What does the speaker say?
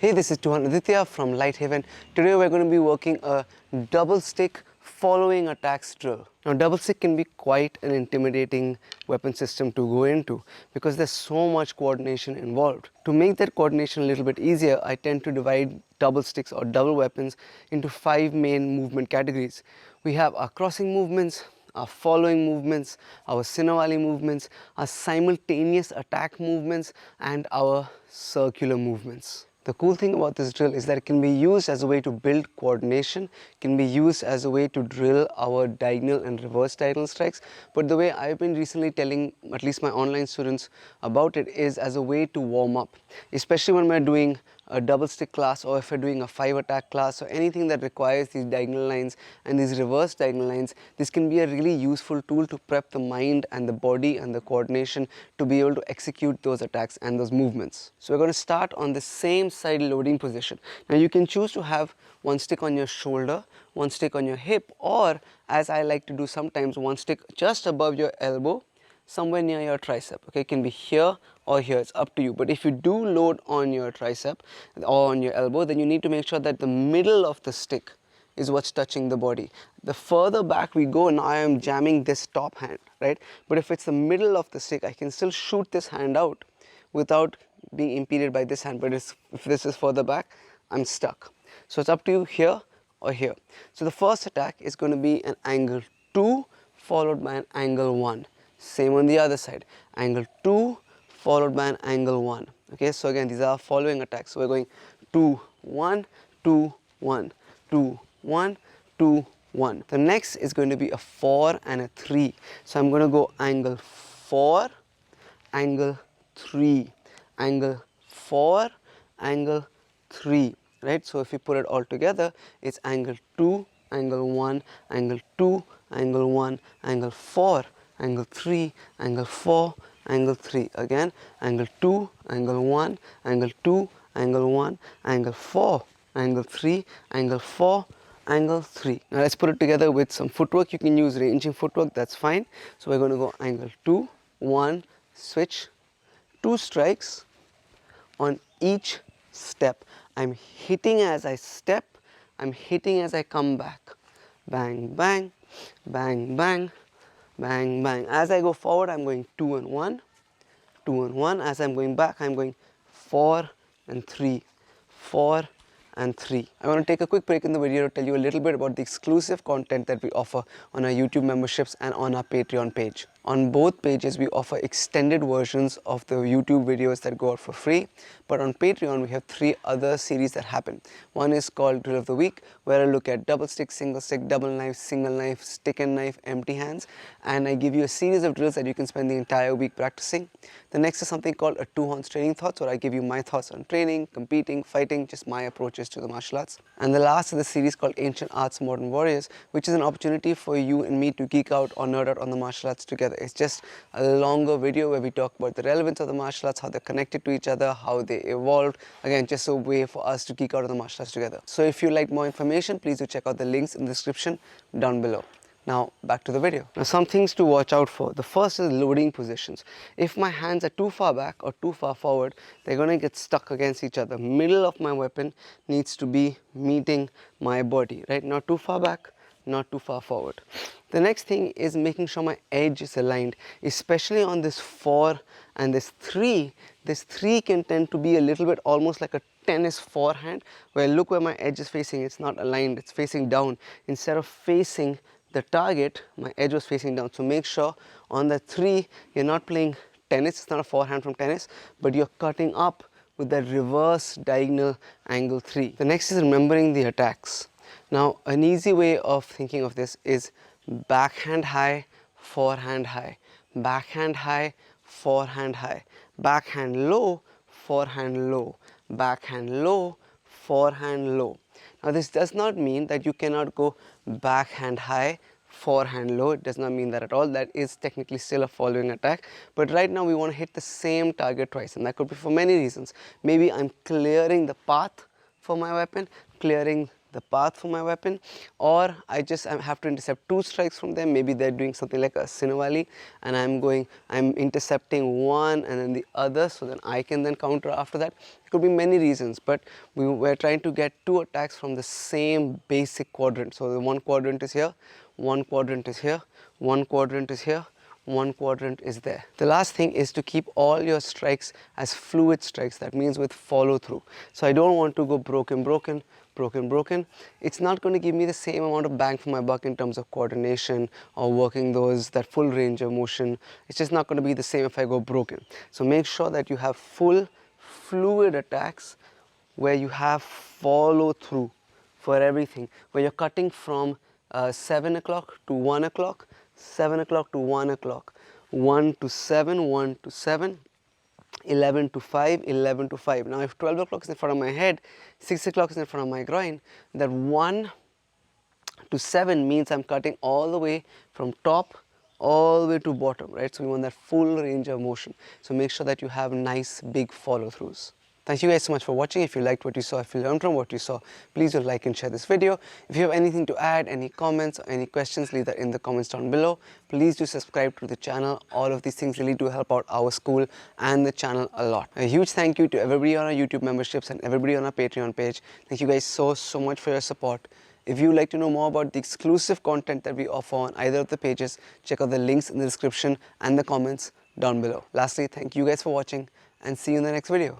Hey, this is Tuhan Aditya from LightHaven. Today we're going to be working a double stick following attacks drill. Now double stick can be quite an intimidating weapon system to go into because there's so much coordination involved. To make that coordination a little bit easier, I tend to divide double sticks or double weapons into 5 main movement categories. We have our crossing movements, our following movements, our Sinawali movements, our simultaneous attack movements, and our circular movements. The cool thing about this drill is that it can be used as a way to build coordination, can be used as a way to drill our diagonal and reverse diagonal strikes. But the way I've been recently telling at least my online students about it is as a way to warm up, especially when we're doing a double stick class, or if you're doing a 5 attack class, or anything that requires these diagonal lines and these reverse diagonal lines. This can be a really useful tool to prep the mind and the body and the coordination to be able to execute those attacks and those movements. So we're going to start on the same side loading position. Now you can choose to have one stick on your shoulder, one stick on your hip, or as I like to do sometimes, one stick just above your elbow, somewhere near your tricep. Okay, it can be here or here, it's up to you. But if you do load on your tricep or on your elbow, then you need to make sure that the middle of the stick is what's touching the body. The further back we go, now I am jamming this top hand, right? But if it's the middle of the stick, I can still shoot this hand out without being impeded by this hand. But if this is further back, I'm stuck. So it's up to you here or here. So the first attack is going to be an angle 2 followed by an angle 1. Same on the other side, angle 2 followed by an angle 1. Okay, so again these are following attacks. So we're going 2 1 2 1 2 1 2 1. The next is going to be a 4 and a 3. So I'm going to go angle 4 angle 3 angle 4 angle 3, right? So if you put it all together, it's angle 2 angle 1 angle 2 angle 1 angle 4 angle 3 angle 4 angle 3. Again, angle 2 angle 1 angle 2 angle 1 angle 4 angle 3 angle 4 angle 3. Now let's put it together with some footwork. You can use ranging footwork, that's fine. So we're going to go angle 2 1 switch, 2 strikes on each step. I'm hitting as I step, I'm hitting as I come back. Bang bang bang bang bang bang. As I go forward, I'm going 2 and 1 2 and 1. As I'm going back, I'm going 4 and 3 4 and 3. I want to take a quick break in the video to tell you a little bit about the exclusive content that we offer on our YouTube memberships and on our Patreon page. On both pages, we offer extended versions of the YouTube videos that go out for free. But on Patreon, we have 3 other series that happen. One is called Drill of the Week, where I look at double stick, single stick, double knife, single knife, stick and knife, empty hands. And I give you a series of drills that you can spend the entire week practicing. The next is something called a 2 horns training thoughts, where I give you my thoughts on training, competing, fighting, just my approaches to the martial arts. And the last is the series called Ancient Arts, Modern Warriors, which is an opportunity for you and me to geek out or nerd out on the martial arts together. It's just a longer video where we talk about the relevance of the martial arts, how they're connected to each other, how they evolved. Again, just a way for us to geek out on the martial arts together. So if you'd like more information, please do check out the links in the description down below. Now back to the video. Now some things to watch out for. The first is loading positions. If my hands are too far back or too far forward, they're going to get stuck against each other. Middle of my weapon needs to be meeting my body, right? Not too far back, not too far forward. The next thing is making sure my edge is aligned, especially on this 4 and this 3. This 3 can tend to be a little bit almost like a tennis forehand, where look where my edge is facing, it's not aligned, it's facing down. Instead of facing the target, my edge was facing down. So make sure on the 3, you're not playing tennis, it's not a forehand from tennis, but you're cutting up with that reverse diagonal angle 3. The next is remembering the attacks. Now an easy way of thinking of this is backhand high, forehand high, backhand high, forehand high, backhand low, forehand low, backhand low, forehand low. Now this does not mean that you cannot go backhand high, forehand low. It does not mean that at all. That is technically still a following attack. But right now we want to hit the same target twice, and that could be for many reasons. Maybe I'm clearing the path for my weapon, clearing the path for my weapon, or I have to intercept 2 strikes from them. Maybe they're doing something like a Sinawali and I'm intercepting one and then the other, so then I can then counter after that. It could be many reasons, but we're trying to get 2 attacks from the same basic quadrant. So the one quadrant is here, one quadrant is here, one quadrant is here, one quadrant is there. The last thing is to keep all your strikes as fluid strikes. That means with follow through. So I don't want to go broken, broken, broken, broken. It's not going to give me the same amount of bang for my buck in terms of coordination or working that full range of motion. It's just not going to be the same if I go broken. So make sure that you have full fluid attacks where you have follow through for everything, where you're cutting from 7 o'clock to 1 o'clock, 7 o'clock to 1 o'clock, 1 to 7, 1 to 7, 11 to 5, 11 to 5. Now if 12 o'clock is in front of my head, 6 o'clock is in front of my groin, that 1 to 7 means I'm cutting all the way from top all the way to bottom, right? So we want that full range of motion. So make sure that you have nice big follow throughs. Thank you guys so much for watching. If you liked what you saw, if you learned from what you saw, please do like and share this video. If you have anything to add, any comments or any questions, leave that in the comments down below. Please do subscribe to the channel. All of these things really do help out our school and the channel a lot. A huge thank you to everybody on our YouTube memberships and everybody on our Patreon page. Thank you guys so much for your support. If you would like to know more about the exclusive content that we offer on either of the pages, check out the links in the description and the comments down below. Lastly, thank you guys for watching and see you in the next video.